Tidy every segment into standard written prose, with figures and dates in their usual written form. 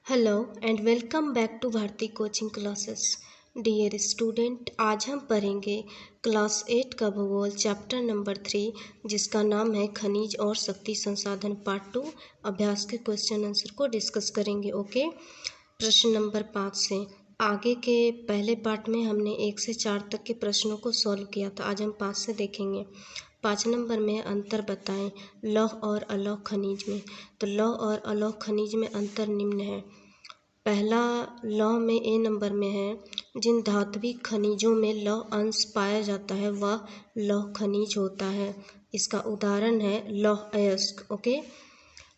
Hello and welcome back to Bharati coaching classes. Dear student, आज हम पढ़ेंगे क्लास 8 का भूगोल चैप्टर नंबर 3, जिसका नाम है खनिज और शक्ति संसाधन पार्ट 2। अभ्यास के क्वेश्चन आंसर को डिस्कस करेंगे। ओके, प्रश्न नंबर 5 से आगे के पहले पार्ट में हमने 1 से 4 तक के प्रश्नों को सॉल्व किया था। आज हम 5 से देखेंगे। 5 नंबर में अंतर बताएं लौह और अलौह खनिज में। तो लौह और अलौह खनिज में अंतर निम्न है। पहला लौह में ए नंबर में है, जिन धात्विक खनिजों में लौह अंश पाया जाता है वह लौह खनिज होता है। इसका उदाहरण है लौह अयस्क। ओके,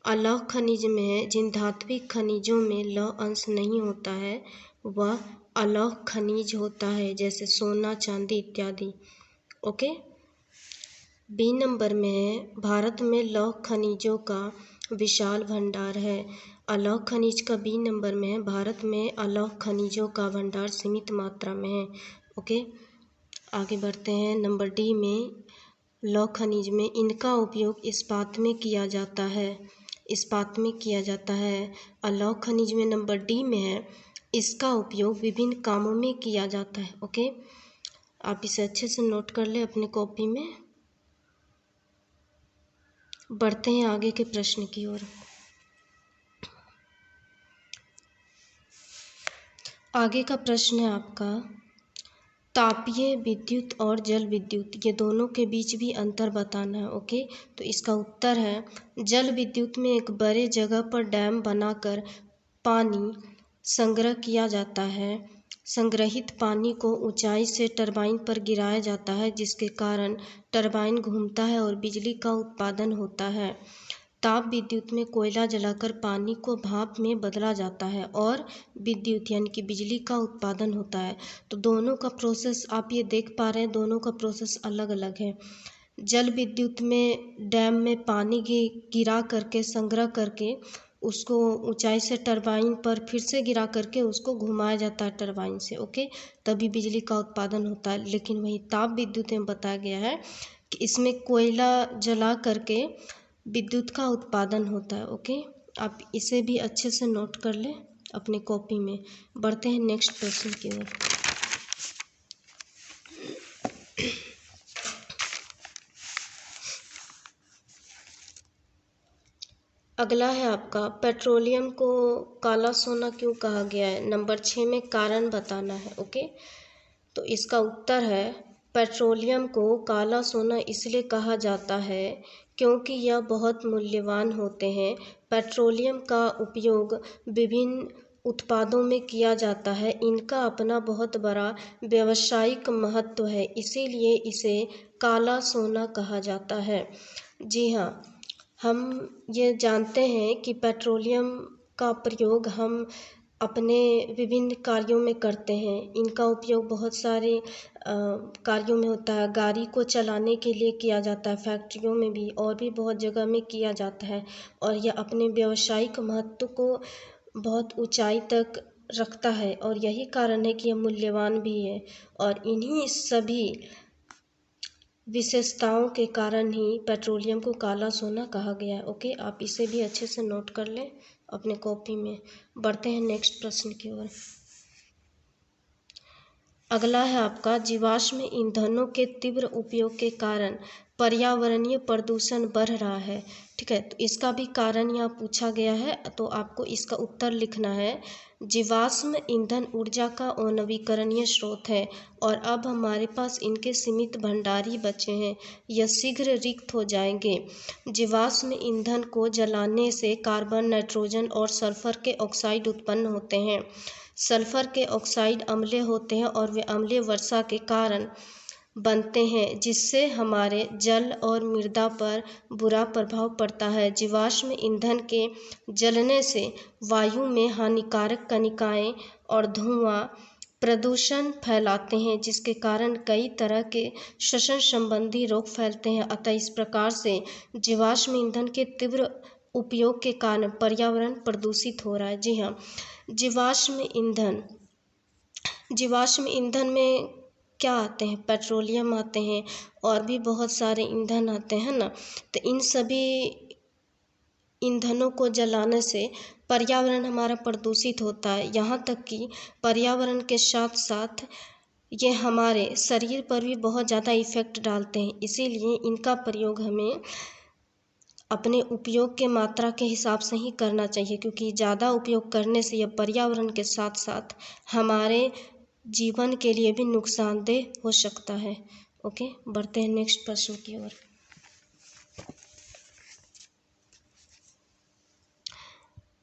अलौह खनिज में है, जिन धात्विक खनिजों में लौह अंश नहीं होता है वह अलौह खनिज होता है, जैसे सोना, चांदी इत्यादि। ओके, बी नंबर में है, भारत में लौह खनिजों का विशाल भंडार है। अलौह खनिज का बी नंबर में है, भारत में अलौह खनिजों का भंडार सीमित मात्रा में है। ओके, आगे बढ़ते हैं। नंबर डी में लौह खनिज में इनका उपयोग इस्पात में किया जाता है। इस्पात में किया जाता है। अलौह खनिज में नंबर डी में है, इसका उपयोग विभिन्न कामों में किया जाता है। ओके, आप इसे अच्छे से नोट कर ले अपने कॉपी में। बढ़ते हैं आगे के प्रश्न की ओर। आगे का प्रश्न है आपका, तापीय विद्युत और जल विद्युत, ये दोनों के बीच भी अंतर बताना है। ओके, तो इसका उत्तर है, जल विद्युत में एक बड़े जगह पर डैम बनाकर पानी संग्रह किया जाता है। संग्रहित पानी को ऊंचाई से टरबाइन पर गिराया जाता है, जिसके कारण टरबाइन घूमता है और बिजली का उत्पादन होता है। ताप विद्युत में कोयला जलाकर पानी को भाप में बदला जाता है और विद्युत यानी कि बिजली का उत्पादन होता है। तो दोनों का प्रोसेस आप ये देख पा रहे हैं, दोनों का प्रोसेस अलग अलग है। जल विद्युत में डैम में पानी गिरा करके संग्रह करके उसको ऊंचाई से टरबाइन पर फिर से गिरा करके उसको घुमाया जाता है टरबाइन से। ओके, तभी बिजली का उत्पादन होता है। लेकिन वही ताप विद्युत में बताया गया है कि इसमें कोयला जला करके विद्युत का उत्पादन होता है। ओके, आप इसे भी अच्छे से नोट कर लें अपने कॉपी में। बढ़ते हैं नेक्स्ट प्रश्न की ओर। अगला है आपका, पेट्रोलियम को काला सोना क्यों कहा गया है। नंबर 6 में कारण बताना है। ओके, तो इसका उत्तर है, पेट्रोलियम को काला सोना इसलिए कहा जाता है क्योंकि यह बहुत मूल्यवान होते हैं। पेट्रोलियम का उपयोग विभिन्न उत्पादों में किया जाता है। इनका अपना बहुत बड़ा व्यावसायिक महत्व है, इसीलिए इसे काला सोना कहा जाता है। जी हाँ, हम ये जानते हैं कि पेट्रोलियम का प्रयोग हम अपने विभिन्न कार्यों में करते हैं। इनका उपयोग बहुत सारे कार्यों में होता है। गाड़ी को चलाने के लिए किया जाता है, फैक्ट्रियों में भी और भी बहुत जगह में किया जाता है। और यह अपने व्यावसायिक महत्व को बहुत ऊंचाई तक रखता है और यही कारण है कि यह मूल्यवान भी है। और इन्हीं सभी विशेषताओं के कारण ही पेट्रोलियम को काला सोना कहा गया है। ओके, आप इसे भी अच्छे से नोट कर लें अपने कॉपी में। बढ़ते हैं नेक्स्ट प्रश्न की ओर। अगला है आपका, जीवाश्म ईंधनों के तीव्र उपयोग के कारण पर्यावरणीय प्रदूषण बढ़ रहा है। ठीक है, तो इसका भी कारण यहाँ पूछा गया है, तो आपको इसका उत्तर लिखना है। जीवाश्म ईंधन ऊर्जा का अनवीकरणीय स्रोत है और अब हमारे पास इनके सीमित भंडार ही बचे हैं। यह शीघ्र रिक्त हो जाएंगे। जीवाश्म ईंधन को जलाने से कार्बन, नाइट्रोजन और सल्फर के ऑक्साइड उत्पन्न होते हैं। सल्फर के ऑक्साइड अम्लीय होते हैं और वे अम्लीय वर्षा के कारण बनते हैं, जिससे हमारे जल और मृदा पर बुरा प्रभाव पड़ता है। जीवाश्म ईंधन के जलने से वायु में हानिकारक कणिकाएं और धुआं प्रदूषण फैलाते हैं, जिसके कारण कई तरह के श्वसन संबंधी रोग फैलते हैं। अतः इस प्रकार से जीवाश्म ईंधन के तीव्र उपयोग के कारण पर्यावरण प्रदूषित हो रहा है। जी हाँ, जीवाश्म ईंधन में क्या आते हैं, पेट्रोलियम आते हैं और भी बहुत सारे ईंधन आते हैं ना। तो इन सभी ईंधनों को जलाने से पर्यावरण हमारा प्रदूषित होता है। यहाँ तक कि पर्यावरण के साथ साथ ये हमारे शरीर पर भी बहुत ज़्यादा इफ़ेक्ट डालते हैं। इसीलिए इनका प्रयोग हमें अपने उपयोग के मात्रा के हिसाब से ही करना चाहिए, क्योंकि ज़्यादा उपयोग करने से यह पर्यावरण के साथ साथ हमारे जीवन के लिए भी नुकसानदेह हो सकता है। ओके, बढ़ते हैं नेक्स्ट प्रश्न की ओर।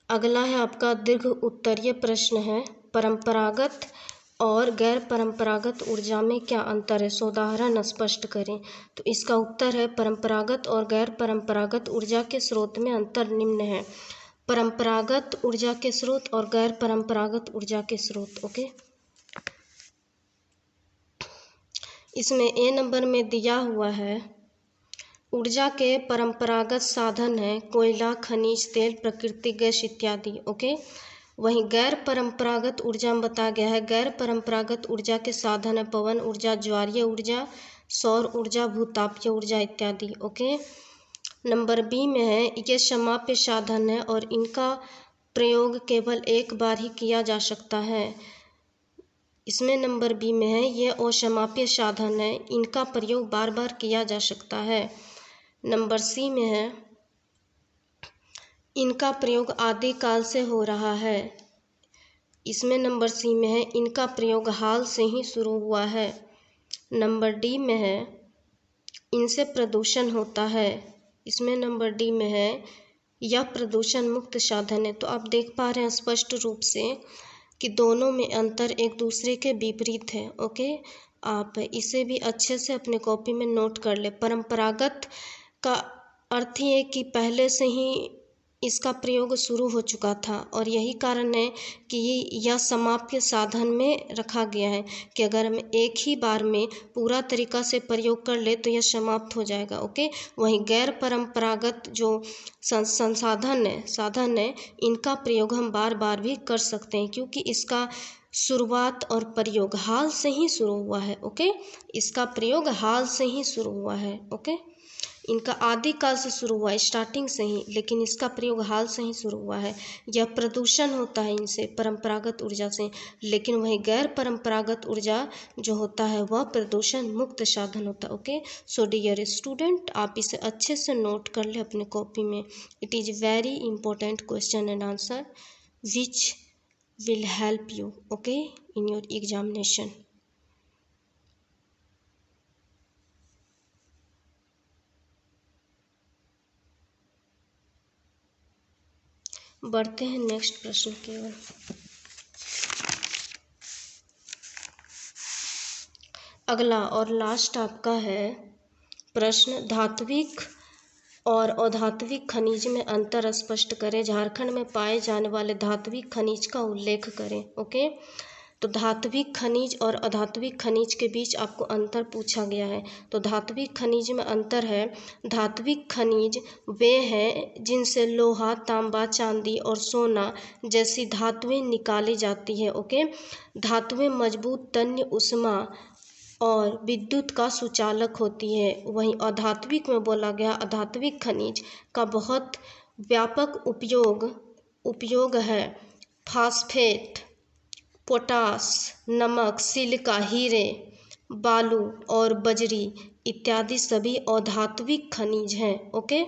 अगला है आपका दीर्घ उत्तरीय प्रश्न है, परंपरागत और गैर परंपरागत ऊर्जा में क्या अंतर है, सोदाहरण स्पष्ट करें। तो इसका उत्तर है, परंपरागत और गैर परंपरागत ऊर्जा के स्रोत में अंतर निम्न है। परंपरागत ऊर्जा के स्रोत और गैर परंपरागत ऊर्जा के स्रोत। ओके, इसमें ए नंबर में दिया हुआ है, ऊर्जा के परंपरागत साधन हैं कोयला, खनिज तेल, प्राकृतिक गैस इत्यादि। ओके, वहीं गैर परंपरागत ऊर्जा में बताया गया है, गैर परंपरागत ऊर्जा के साधन है पवन ऊर्जा, ज्वारीय ऊर्जा, सौर ऊर्जा, भूतापीय ऊर्जा इत्यादि। ओके, नंबर बी में है, ये समाप्य साधन है और इनका प्रयोग केवल एक बार ही किया जा सकता है। इसमें नंबर बी में है, ये असामाप्य साधन है, इनका प्रयोग बार बार किया जा सकता है। नंबर सी में है, इनका प्रयोग आदिकाल से हो रहा है। इसमें नंबर सी में है, इनका प्रयोग हाल से ही शुरू हुआ है। नंबर डी में है, इनसे प्रदूषण होता है। इसमें नंबर डी में है, यह प्रदूषण मुक्त साधन है। तो आप देख पा रहे हैं स्पष्ट रूप से कि दोनों में अंतर एक दूसरे के विपरीत है। ओके, आप इसे भी अच्छे से अपने कॉपी में नोट कर ले। परंपरागत का अर्थ ये कि पहले से ही इसका प्रयोग शुरू हो चुका था और यही कारण है कि यह समाप्य साधन में रखा गया है कि अगर हम एक ही बार में पूरा तरीका से प्रयोग कर ले तो यह समाप्त हो जाएगा। ओके, वहीं गैर परंपरागत जो साधन है इनका प्रयोग हम बार बार भी कर सकते हैं, क्योंकि इसका शुरुआत और प्रयोग हाल से ही शुरू हुआ है। ओके, इसका प्रयोग हाल से ही शुरू हुआ है। ओके, इनका आदिकाल से शुरू हुआ है, स्टार्टिंग से ही, लेकिन इसका प्रयोग हाल से ही शुरू हुआ है। यह प्रदूषण होता है इनसे, परंपरागत ऊर्जा से, लेकिन वही गैर परंपरागत ऊर्जा जो होता है वह प्रदूषण मुक्त साधन होता है। ओके, सो डियर स्टूडेंट, आप इसे अच्छे से नोट कर ले अपने कॉपी में। It is very important question and answer which will help you, okay, in your examination. बढ़ते हैं नेक्स्ट प्रश्न की ओर। अगला और लास्ट आपका है प्रश्न, धात्विक और अधात्विक खनिज में अंतर स्पष्ट करें। झारखंड में पाए जाने वाले धात्विक खनिज का उल्लेख करें। ओके, तो धात्विक खनिज और अधात्विक खनिज के बीच आपको अंतर पूछा गया है। तो धात्विक खनिज में अंतर है, धात्विक खनिज वे हैं जिनसे लोहा, तांबा, चांदी और सोना जैसी धातुएं निकाली जाती है। ओके, धातुएं मजबूत, तन्य, ऊष्मा और विद्युत का सुचालक होती है। वहीं अधात्विक में बोला गया, अधात्विक खनिज का बहुत व्यापक उपयोग है। फास्फेट, पोटास, नमक, सिलिका, हीरे, बालू और बजरी इत्यादि सभी अधात्विक खनिज हैं। ओके,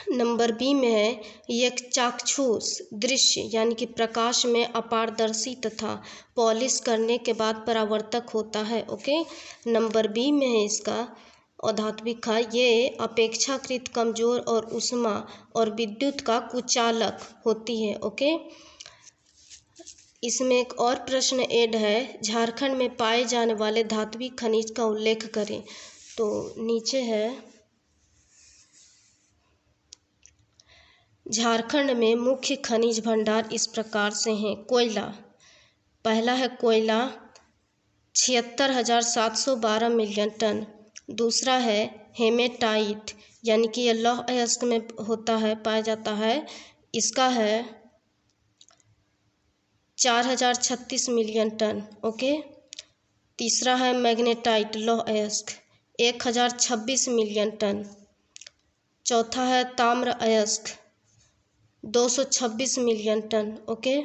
नंबर बी में है, यह चाक्षुष दृश्य यानी कि प्रकाश में अपारदर्शी तथा पॉलिश करने के बाद परावर्तक होता है। ओके, नंबर बी में है इसका अधात्विक का, ये अपेक्षाकृत कमजोर और ऊष्मा और विद्युत का कुचालक होती है। ओके, इसमें एक और प्रश्न ऐड है, झारखंड में पाए जाने वाले धात्विक खनिज का उल्लेख करें। तो नीचे है, झारखंड में मुख्य खनिज भंडार इस प्रकार से हैं। कोयला, पहला है कोयला 76,712 मिलियन टन। दूसरा है हेमेटाइट यानी कि यह लौह अयस्क में होता है, पाया जाता है, इसका है 4,036 मिलियन टन। ओके, तीसरा है मैग्नेटाइट लौह अयस्क 1,026 मिलियन टन। चौथा है ताम्र अयस्क 226 मिलियन टन। ओके।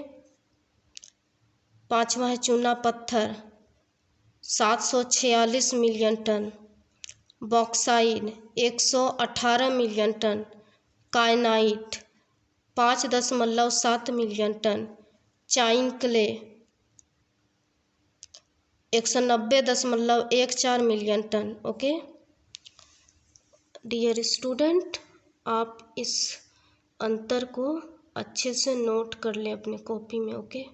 पांचवा है चूना पत्थर 746 million ton. Bauxite 118 million ton. Kyanite 5.7 million ton. China clay 190.14 million ton. Okay dear student, आप इस अंतर को अच्छे से नोट कर लें अपने कॉपी में। ओके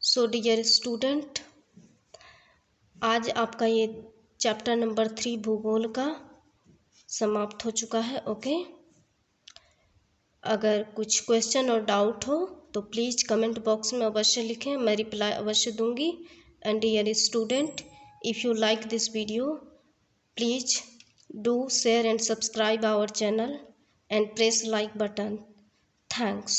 सो डियर स्टूडेंट, आज आपका ये चैप्टर नंबर 3 भूगोल का समाप्त हो चुका है। ओके अगर कुछ क्वेश्चन और डाउट हो तो प्लीज़ कमेंट बॉक्स में अवश्य लिखें, मैं रिप्लाई अवश्य दूंगी। And dear student, if you like this video please do share and subscribe our channel and press like button. Thanks.